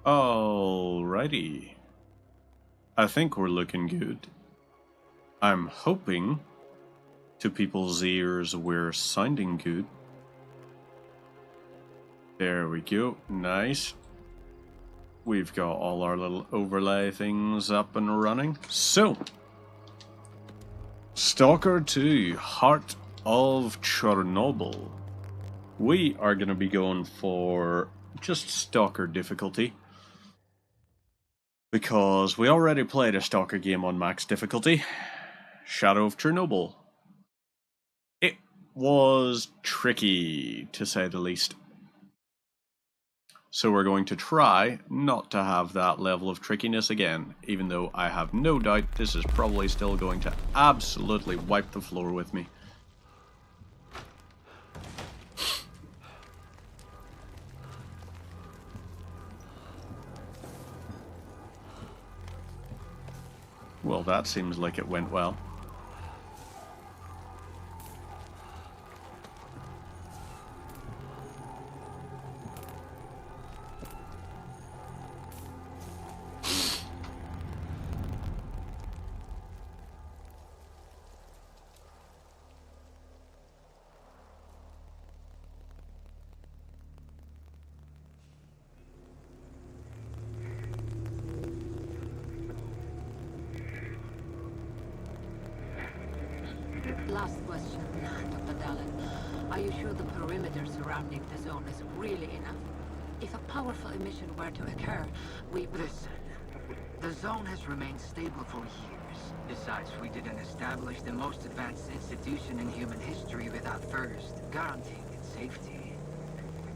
Alrighty. I think we're looking good. I'm hoping to people's ears we're sounding good. There we go. Nice. We've got all our little overlay things up and running. So, Stalker 2, Heart of Chernobyl. We are going to be going for just Stalker difficulty, because we already played a Stalker game on max difficulty, Shadow of Chernobyl. It was tricky, to say the least. So we're going to try not to have that level of trickiness again, even though I have no doubt this is probably still going to absolutely wipe the floor with me. Well, that seems like it went well. Last question, Dr. Dallin. Are you sure the perimeter surrounding the zone is really enough? If a powerful emission were to occur, Listen, the zone has remained stable for years. Besides, we didn't establish the most advanced institution in human history without first guaranteeing its safety.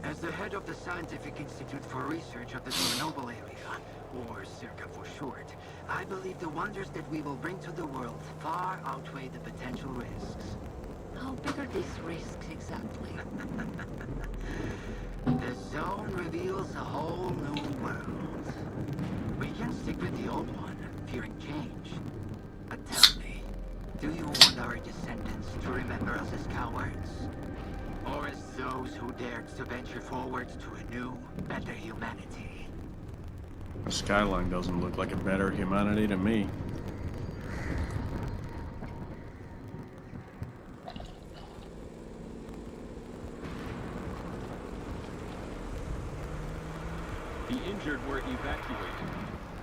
As the head of the Scientific Institute for Research of the Chernobyl area, or CIRCA for short, I believe the wonders that we will bring to the world far outweigh the potential risks. how big are these risks exactly? The zone reveals a whole new world. We can stick with the old one, fearing change. But tell me, do you want our descendants to remember us as cowards? Or as those who dared to venture forward to a new, better humanity? The skyline doesn't look like a better humanity to me. The injured were evacuated.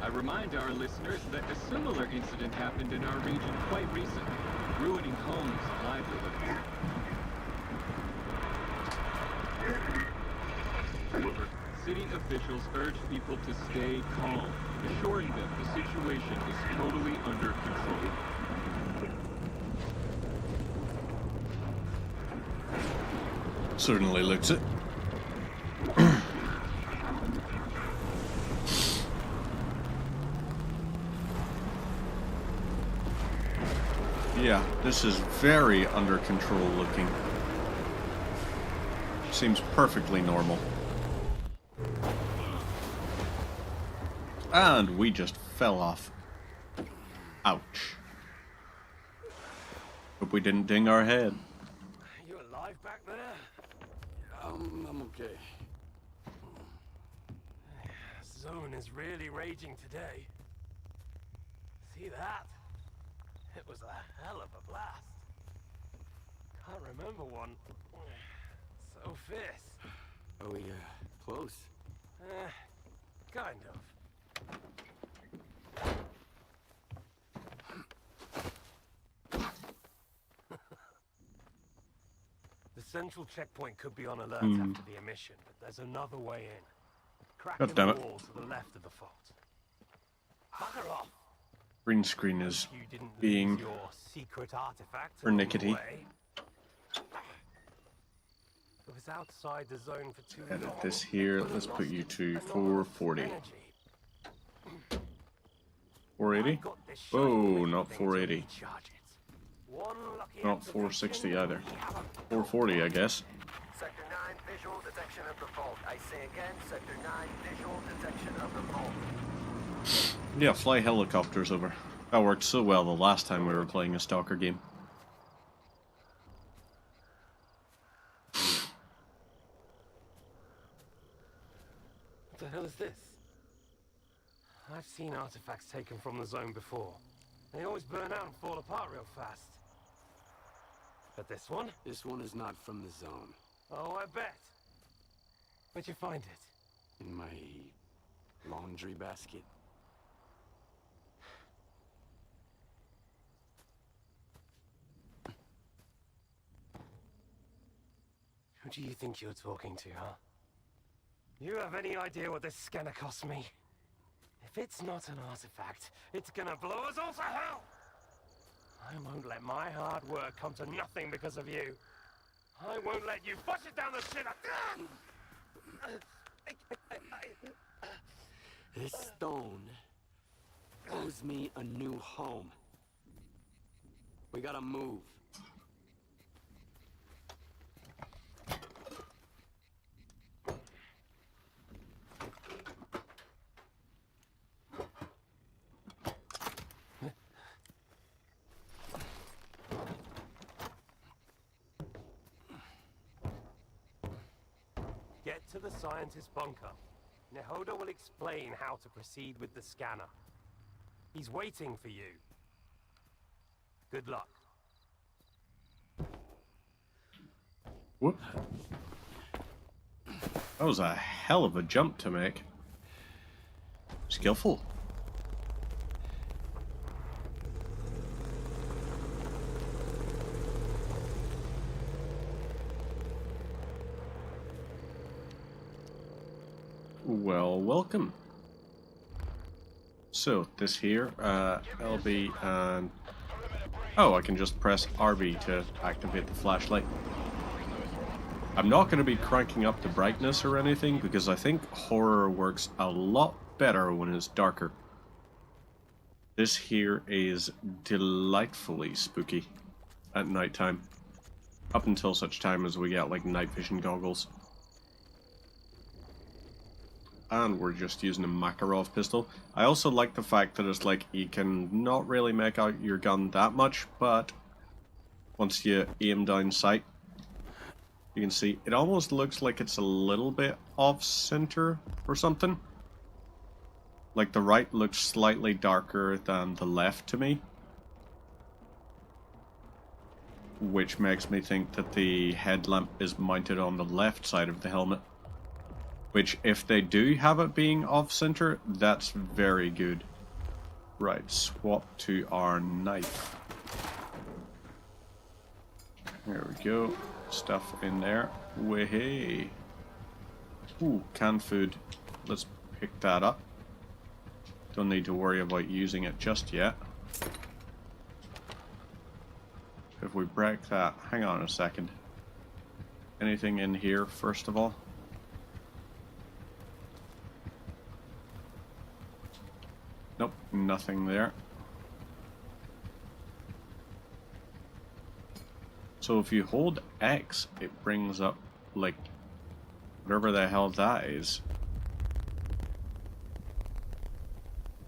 I remind our listeners that a similar incident happened in our region quite recently, ruining homes and livelihoods. City officials urge people to stay calm, assuring them the situation is totally under control. Certainly looks it. Yeah, this is very under control looking. Seems perfectly normal. And we just fell off. Ouch. Hope we didn't ding our head. You alive back there? I'm okay. Zone is really raging today. See that? It was a hell of a blast. Can't remember one so fierce. Are we, close? Kind of. The central checkpoint could be on alert after the emission, but there's another way in. Crack in damn the it. wall to the left of the fault. Bugger off! Green screen is You didn't being lose your secret artifact pernickety. along the way. It was outside the zone for too long. Edit this here. Let's put you to 440. 480? Whoa, not 480. Not 460 either. 440, I guess. Sector 9, visual detection of the fault. I say again, Sector 9, visual detection of the fault. Yeah, fly helicopters over. That worked so well the last time we were playing a Stalker game. What the hell is this? I've seen artifacts taken from the zone before. They always burn out and fall apart real fast. But this one? This one is not from the zone. Oh, I bet. Where'd you find it? In my laundry basket. Who do you think you're talking to, huh? You have any idea what this scanner cost me? If it's not an artifact, it's gonna blow us all to hell! I won't let my hard work come to nothing because of you. I won't let you push it down the shitter! This stone owes me a new home. We gotta move. Get to the scientist bunker. Nehoda will explain how to proceed with the scanner. He's waiting for you. Good luck. Whoop. That was a hell of a jump to make. Skillful. Well, welcome. So, this here, LB and... Oh, I can just press RB to activate the flashlight. I'm not going to be cranking up the brightness or anything, because I think horror works a lot better when it's darker. This here is delightfully spooky at nighttime. Up until such time as we get, like, night vision goggles. And we're just using a Makarov pistol. I also like the fact that it's like you can not really make out your gun that much, but once you aim down sight, you can see it almost looks like it's a little bit off center or something. Like the right looks slightly darker than the left to me, which makes me think that the headlamp is mounted on the left side of the helmet. Which, if they do have it being off-center, that's very good. Right, swap to our knife. There we go. Stuff in there. Way. Ooh, canned food. Let's pick that up. Don't need to worry about using it just yet. If we break that... Hang on a second. Anything in here, first of all? Nope, nothing there. So if you hold X, it brings up, like, whatever the hell that is.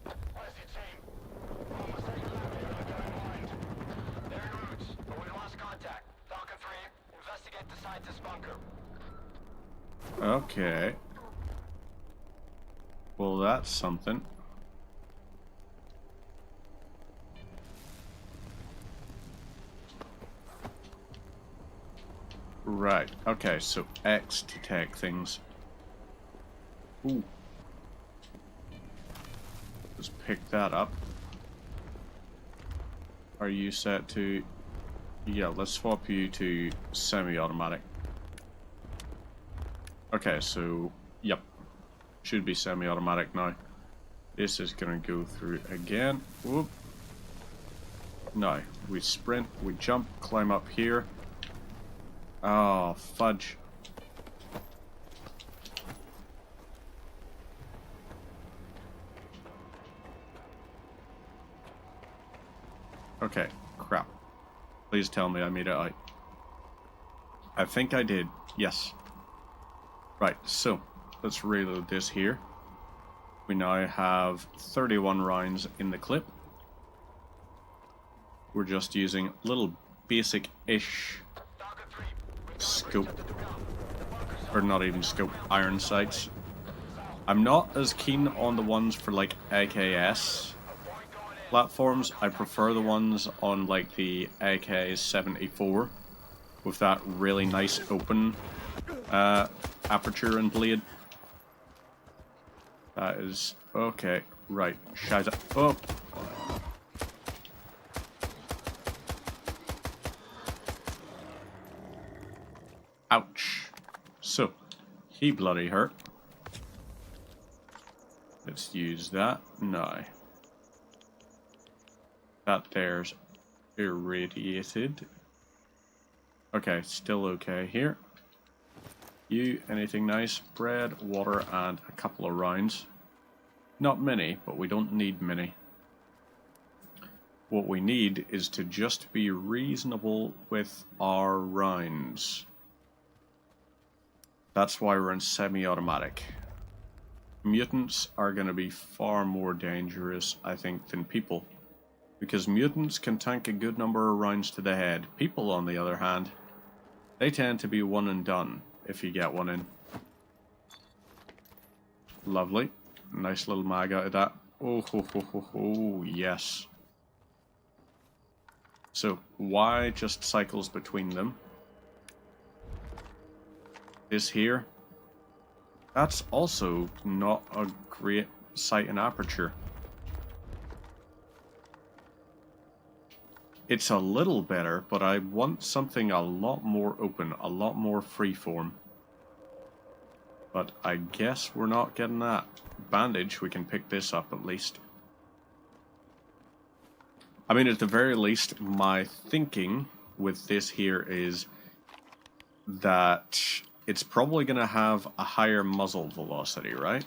What is it, team? Almost any left I got in mind. They're en route, but we lost contact. Falcon 3, investigate the scientist bunker. Okay. Well, that's something. Right, okay, so X to take things. Ooh. Let's pick that up. Are you set to... Yeah, let's swap you to semi-automatic. Okay, so... Yep. Should be semi-automatic now. This is gonna go through again. Whoop. Now, we sprint, we jump, climb up here. Oh, fudge. Okay, crap. Please tell me I made it out. I think I did, yes. Right, so, let's reload this here. We now have 31 rounds in the clip. We're just using little basic-ish scope, or not even scope, iron sights. I'm not as keen on the ones for like AKS platforms. I prefer the ones on like the AK-74 with that really nice open aperture and blade. That is okay. Right, Shiza. Oh. Ouch. So, he bloody hurt. Let's use that now. That there's irradiated. Okay, still okay here. You, anything nice? Bread, water, and a couple of rounds. Not many, but we don't need many. What we need is to just be reasonable with our rounds. That's why we're in semi-automatic. Mutants are going to be far more dangerous, I think, than people. Because mutants can tank a good number of rounds to the head. People, on the other hand, they tend to be one and done, if you get one in. Lovely. Nice little mag out of that. Oh, ho, ho, ho, ho, yes. So, why just cycles between them? This here, that's also not a great sight and aperture. It's a little better, but I want something a lot more open, a lot more freeform. But I guess we're not getting that. Bandage, we can pick this up at least. I mean, at the very least, my thinking with this here is that it's probably going to have a higher muzzle velocity, right?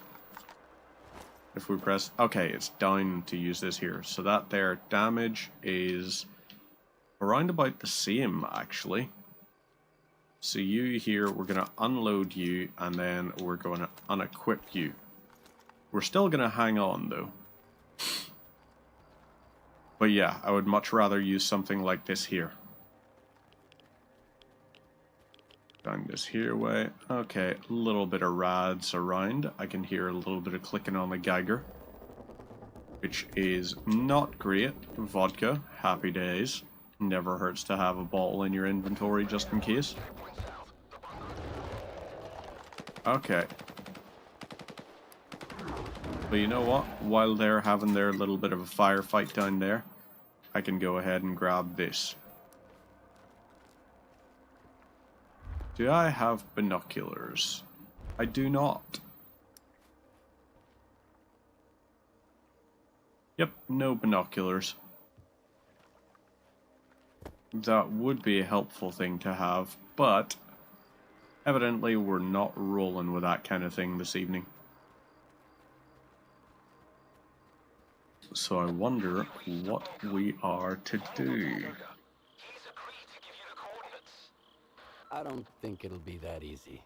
If we press... Okay, it's down to use this here. So that there damage is around about the same, actually. So you here, we're going to unload you, and then we're going to unequip you. We're still going to hang on, though. But yeah, I would much rather use something like this here. Down this here way. Okay, a little bit of rads around. I can hear a little bit of clicking on the Geiger, which is not great. Vodka, happy days. Never hurts to have a bottle in your inventory just in case. Okay. But you know what? While they're having their little bit of a firefight down there, I can go ahead and grab this. Do I have binoculars? I do not. Yep, no binoculars. That would be a helpful thing to have, but evidently we're not rolling with that kind of thing this evening. So I wonder what we are to do. I don't think it'll be that easy,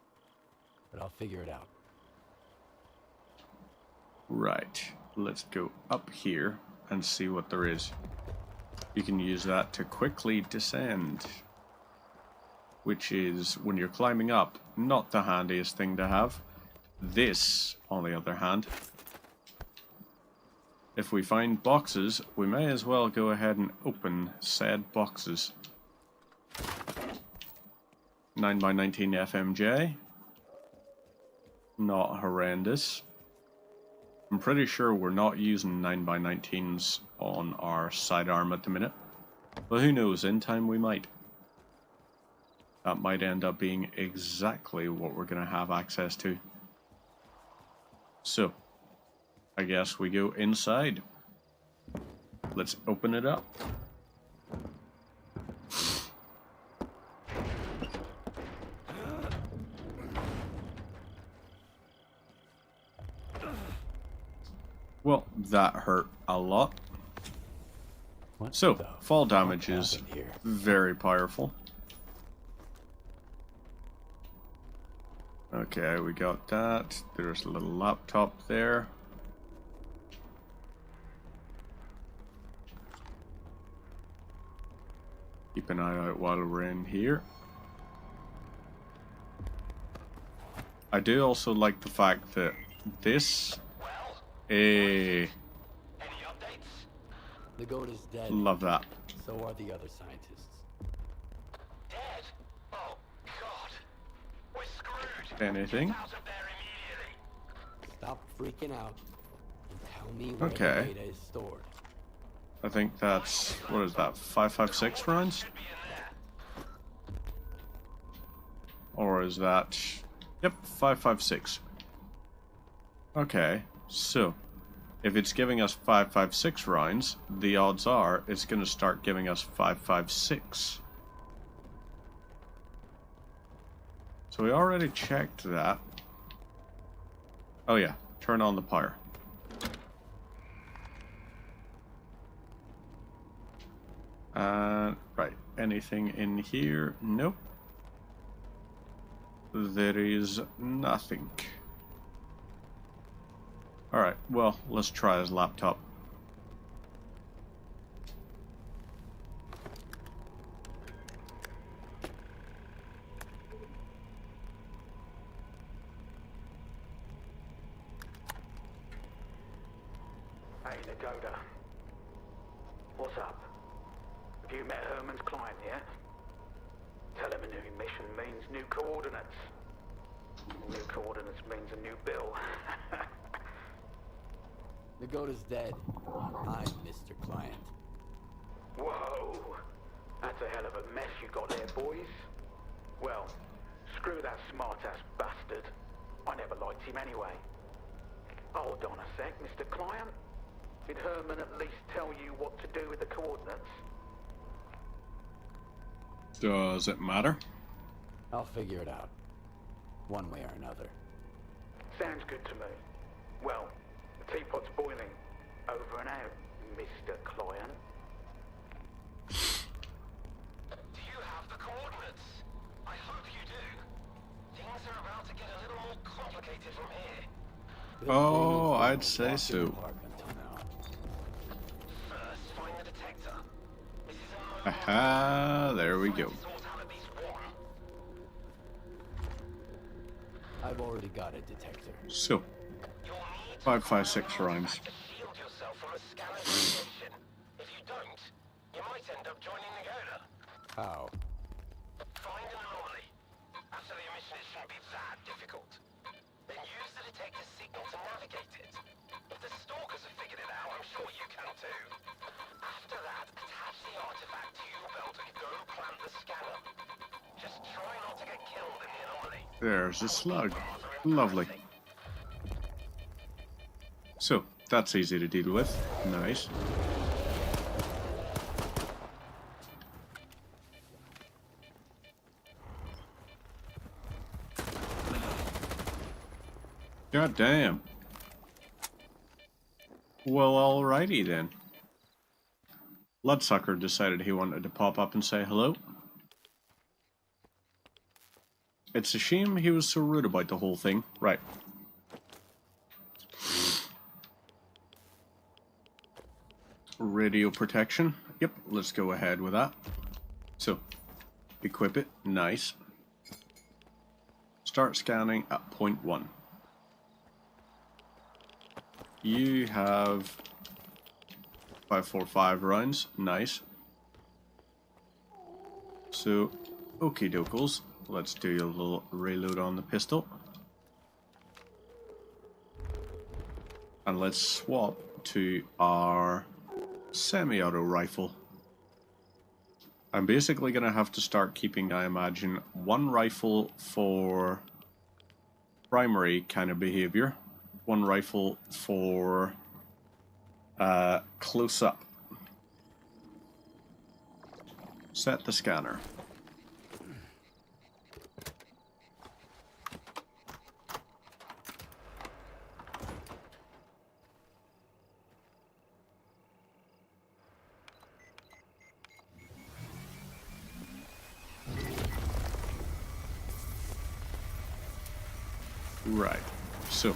but I'll figure it out. Right, let's go up here and see what there is. You can use that to quickly descend, which is, when you're climbing up, not the handiest thing to have. This, on the other hand, if we find boxes, we may as well go ahead and open said boxes. 9x19 FMJ. Not horrendous. I'm pretty sure we're not using 9x19s on our sidearm at the minute. But who knows, in time we might. That might end up being exactly what we're going to have access to. So, I guess we go inside. Let's open it up. Well, that hurt a lot. So, fall damage is very powerful. Okay, we got that. There's a little laptop there. Keep an eye out while we're in here. I do also like the fact that this. Any updates? The goat is dead. Love that. So are the other scientists. Dead? Oh, God. We're screwed. Anything? Get out of there immediately. Stop freaking out and tell me where Okay. the data is stored. I think that's, what is that, 556 rounds? Should be in there. Or is that, yep, 556. Okay, so if it's giving us 556 rounds, the odds are it's going to start giving us 556. So we already checked that. Oh yeah, turn on the power. Right, anything in here? Nope. There is nothing. Alright, well, let's try his laptop. Hey, Nagoda. What's up? Have you met Herman's client yet? Tell him a new mission means new coordinates. New coordinates means a new bill. The goat is dead. I'm Mr. Client. Whoa! That's a hell of a mess you got there, boys. Well, screw that smart-ass bastard. I never liked him anyway. Hold on a sec, Mr. Client. Did Herman at least tell you what to do with the coordinates? Does it matter? I'll figure it out. One way or another. Sounds good to me. Well, the teapot's boiling. Over and out, Mr. Client. Do you have the coordinates? I hope you do. Things are about to get a little more complicated from here. Oh, I'd say so. First, find the detector. This is a moment. Aha, there we go. Sort out at least one. I've already got a detector. So, You'll need 556 rounds. to shield yourself from a scanner radiation. If you don't, you might end up joining Nagoda. How? Find an anomaly. After the emission, it shouldn't be that difficult. Then use the detector's signal to navigate it. If the stalkers have figured it out, I'm sure you can too. After that, attach the artifact to your belt and go plant the scanner. Just try not to get killed in the anomaly. There's a slug. Lovely. So, that's easy to deal with. Nice. God damn. Well, alrighty then. Bloodsucker decided he wanted to pop up and say hello. It's a shame he was so rude about the whole thing. Right. Radio protection. Yep, let's go ahead with that. So, equip it. Nice. Start scanning at point 1. You have 545 rounds. Nice. So, okie dokes. Let's do a little reload on the pistol. And let's swap to our semi-auto rifle. I'm basically going to have to start keeping, I imagine, one rifle for primary kind of behavior, one rifle for close-up. Set the scanner. Right, so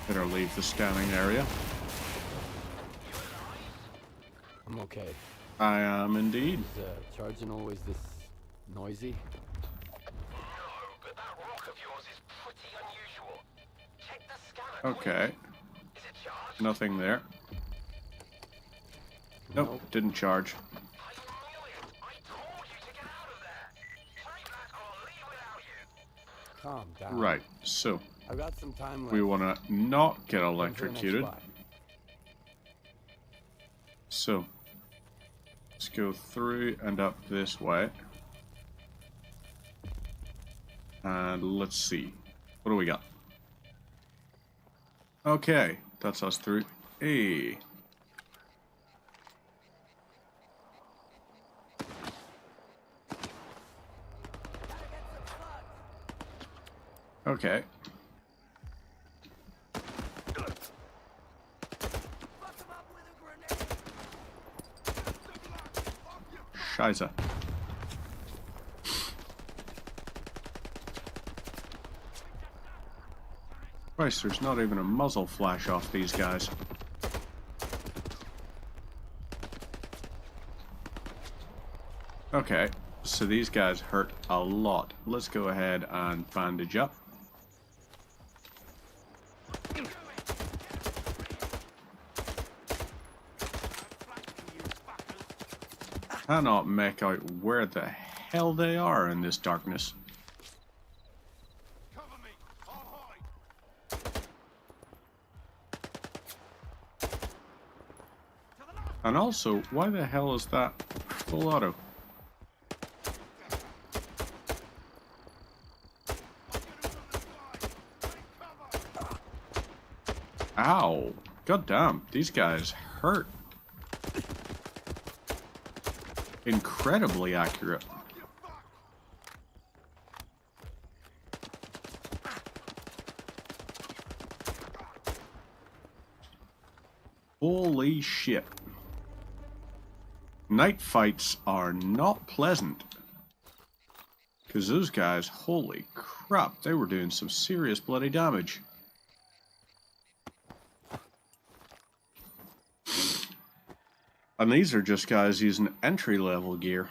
better leave the scanning area. I'm okay. I am indeed. Is charging always this noisy? No, but that rock of yours is pretty unusual. Check the scanner Okay. Nothing there. Nope, didn't charge. Calm down. Right, so I've got some time left. we want to not get Going for the next electrocuted. spot. So let's go through and up this way. And let's see. What do we got? Okay, that's us through. Hey. Okay. Scheiße. Christ, there's not even a muzzle flash off these guys. Okay, so these guys hurt a lot. Let's go ahead and bandage up. Cannot make out where the hell they are in this darkness. And also, why the hell is that full auto? Ow! God damn, these guys hurt. Incredibly accurate. Holy shit. Night fights are not pleasant. Because those guys, holy crap, they were doing some serious bloody damage. And these are just guys using entry-level gear.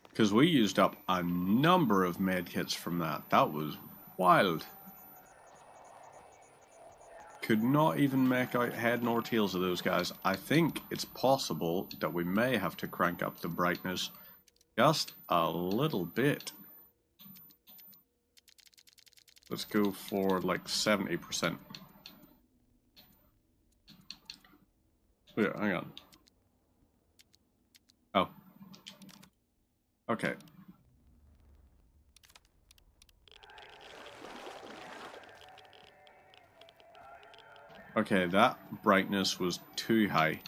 Because we used up a number of medkits from that. That was wild. Could not even make out head nor tails of those guys. I think it's possible that we may have to crank up the brightness just a little bit. Let's go for like 70%. Wait, hang on. Oh. Okay. Okay, that brightness was too high.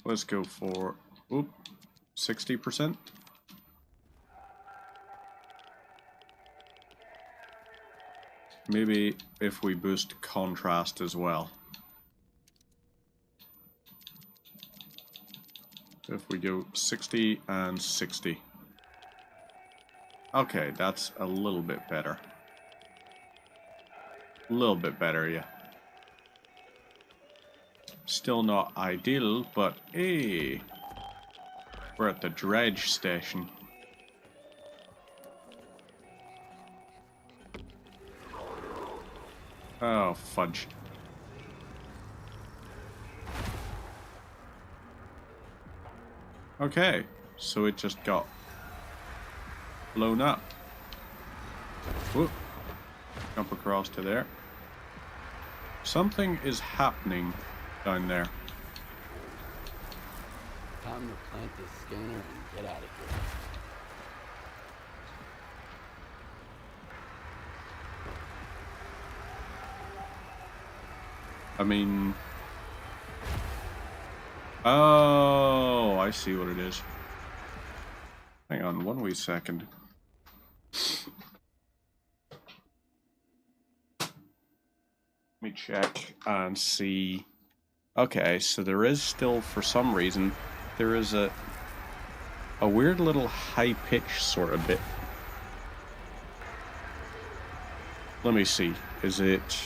Let's go for 60%. Maybe if we boost contrast as well. If we go 60 and 60. Okay, that's a little bit better. A little bit better, yeah. Still not ideal, but hey, we're at the dredge station. Oh, fudge. Okay, so it just got blown up. Whoop. Jump across to there. Something is happening down there. Time to plant this scanner and get out of here. I mean... Oh, I see what it is. Hang on, 1 wee second. Let me check and see. Okay, so there is still, for some reason, there is a weird little high pitch sort of bit. Let me see. Is it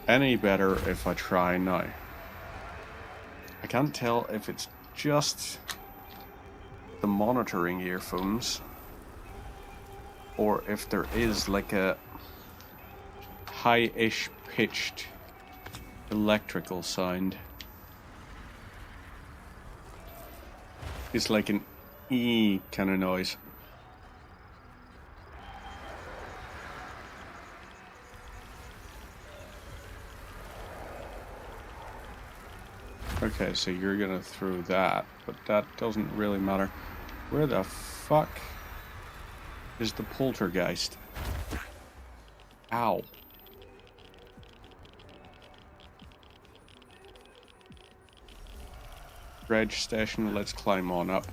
any better if I try now? can't tell if it's just the monitoring earphones or if there is like a high-ish pitched electrical sound. It's like an E kind of noise. Okay, so you're gonna throw that, but that doesn't really matter. Where the fuck is the poltergeist? Ow. Reg station, let's climb on up.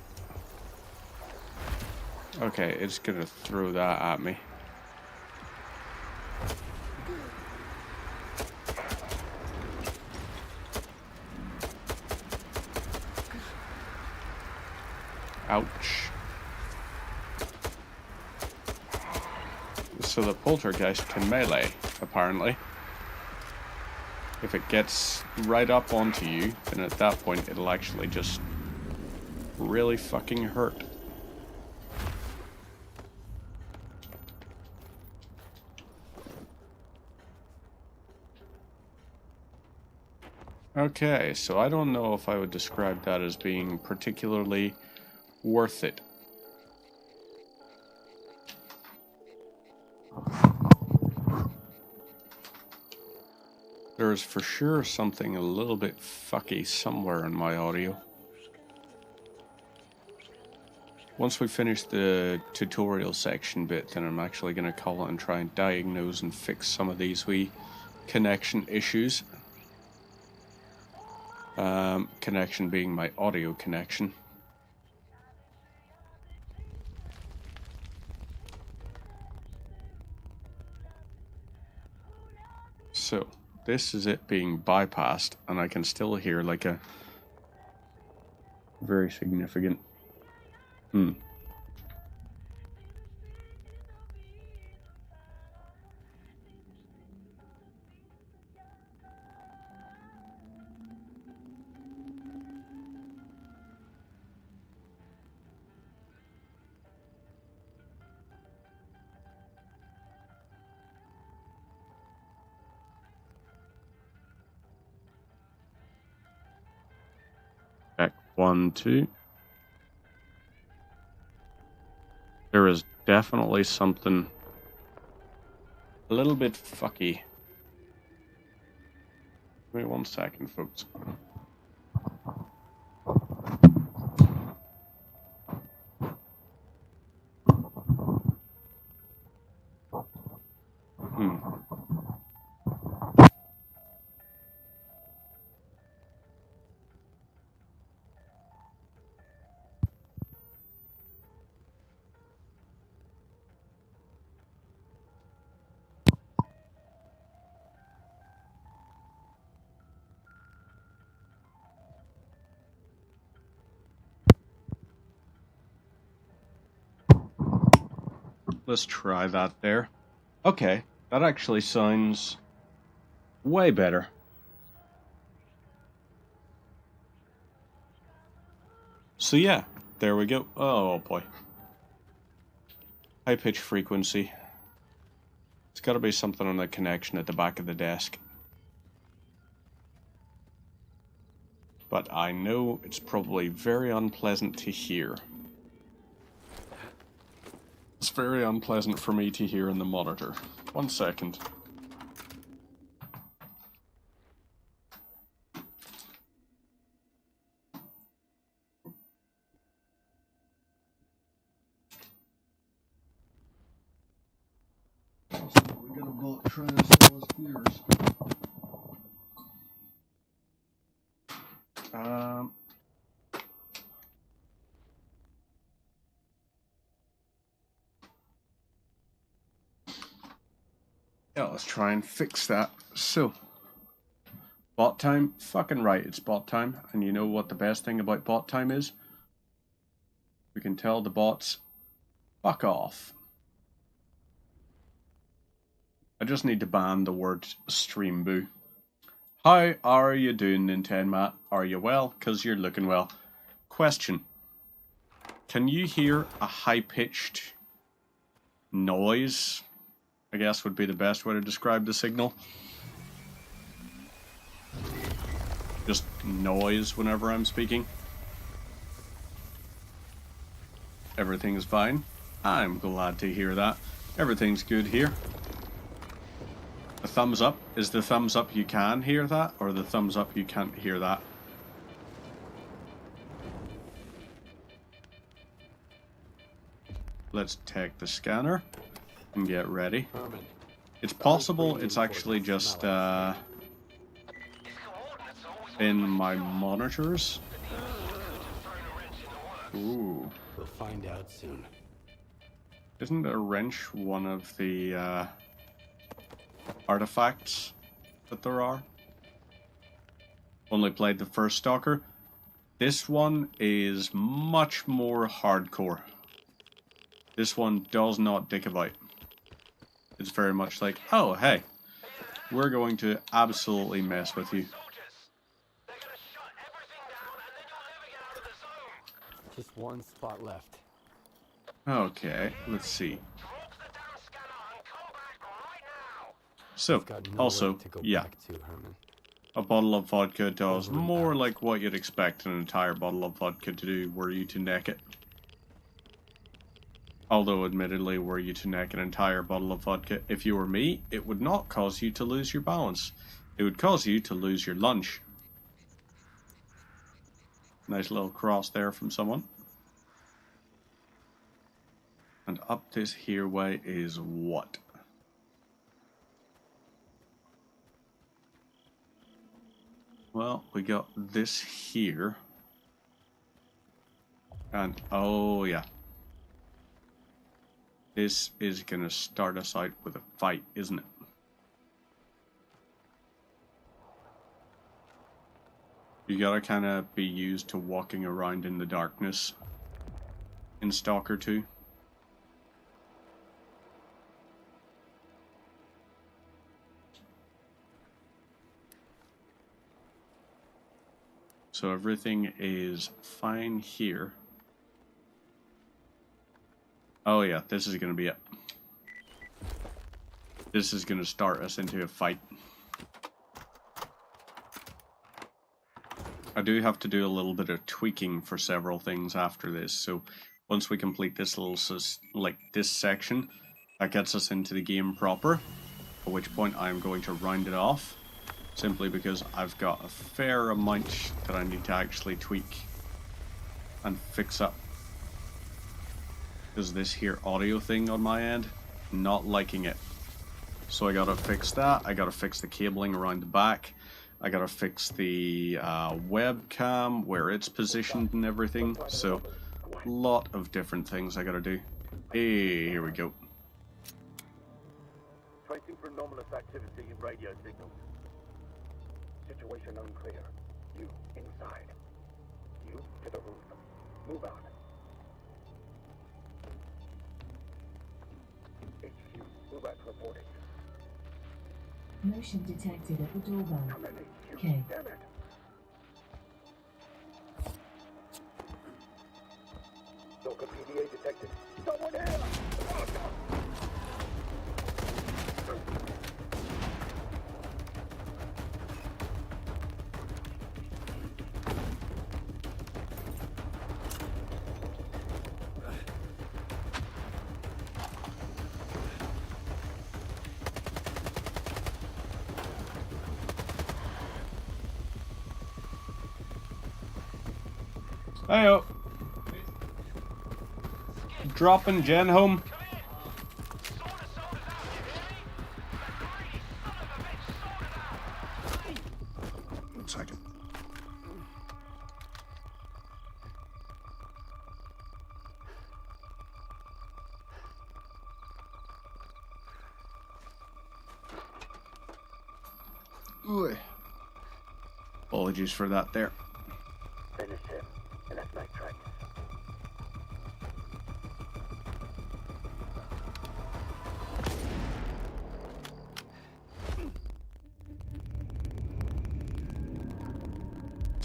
Okay, it's gonna throw that at me. Ouch. So the poltergeist can melee, apparently. If it gets right up onto you, then at that point it'll actually just really fucking hurt. Okay, so I don't know if I would describe that as being particularly worth it. There is for sure something a little bit fucky somewhere in my audio. Once we finish the tutorial section bit, then I'm actually going to call it and try and diagnose and fix some of these wee connection issues. Connection being my audio connection. So, this is it being bypassed, and I can still hear like a very significant Check 1, 2. There is definitely something a little bit fucky. Give me 1 second, folks. Let's try that there. Okay, that actually sounds way better. So yeah, there we go. Oh boy. High pitch frequency. It's got to be something on the connection at the back of the desk. But I know it's probably very unpleasant to hear. It's very unpleasant for me to hear in the monitor. 1 second. We got a boat trying to sell us beers. Yeah, let's try and fix that. So, bot time? Fucking right, it's bot time. And you know what the best thing about bot time is? We can tell the bots, fuck off. I just need to ban the word stream boo. How are you doing, Nintendo Matt? Are you well? Because you're looking well. Question. Can you hear a high-pitched noise? I guess would be the best way to describe the signal. Just noise whenever I'm speaking. Everything's fine. I'm glad to hear that. Everything's good here. A thumbs up. Is the thumbs up you can hear that, or the thumbs up you can't hear that? Let's take the scanner and get ready. Herman, It's possible it's actually just in my monitors. Ooh. we'll find out soon. Isn't a wrench one of the artifacts that there are? Only played the first Stalker. This one is much more hardcore. This one does not dick about. It's very much like, oh hey, we're going to absolutely mess with you. Just one spot left. Okay, let's see. So, Got nowhere also, to go yeah, back to, Herman. a bottle of vodka does more like what you'd expect an entire bottle of vodka to do were you to neck it. Although, admittedly, were you to neck an entire bottle of vodka, if you were me, it would not cause you to lose your balance. It would cause you to lose your lunch. Nice little cross there from someone. And up this here way is what? Well, we got this here. And, oh yeah. This is gonna start us out with a fight, isn't it? You gotta kinda be used to walking around in the darkness in Stalker 2. So everything is fine here. Oh yeah, this is gonna be it. This is gonna start us into a fight. I do have to do a little bit of tweaking for several things after this, so once we complete this little, this section, that gets us into the game proper, at which point I'm going to round it off, simply because I've got a fair amount that I need to actually tweak and fix up. Because this here audio thing on my end, not liking it. So I gotta fix that, I gotta fix the cabling around the back, I gotta fix the webcam, where it's positioned and everything, so a lot of different things I gotta do. Hey, here we go. Tracing for anomalous activity in radio signals. Situation unclear. You inside. You to the roof. Move out. HQ, move out reporting. Motion detected at the doorbell. Come in, HQ. Okay. Damn it. Stalker PDA detected. Someone here! Heyo. Dropping Jen home. 1 second. Ooh. Apologies for that there. Finish him. And that's night track.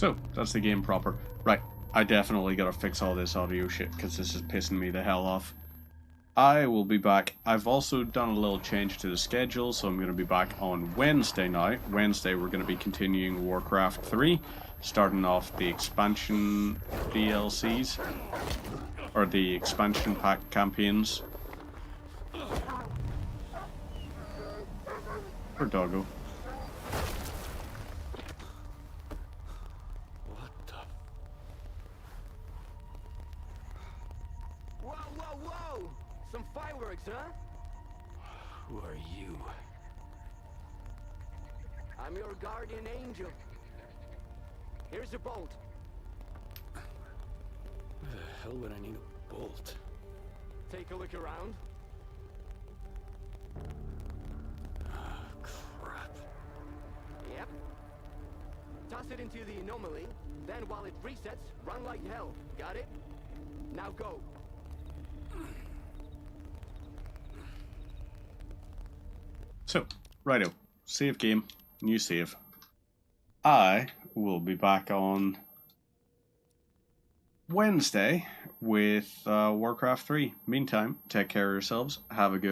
So, that's the game proper. Right, I definitely gotta fix all this audio shit, because this is pissing me the hell off. I will be back. I've also done a little change to the schedule, so I'm going to be back on Wednesday now. Wednesday we're going to be continuing Warcraft 3, starting off the expansion DLCs, or the expansion pack campaigns. Or doggo. What the? Whoa, whoa, whoa! Some fireworks, huh? Who are you? I'm your guardian angel. Here's a bolt. Why the hell would I need a bolt? Take a look around. Ah, crap. Yep. Toss it into the anomaly, then while it resets, run like hell. Got it? Now go. So, righto. Save game. New save. I will be back on Wednesday with Warcraft 3. Meantime, take care of yourselves. Have a good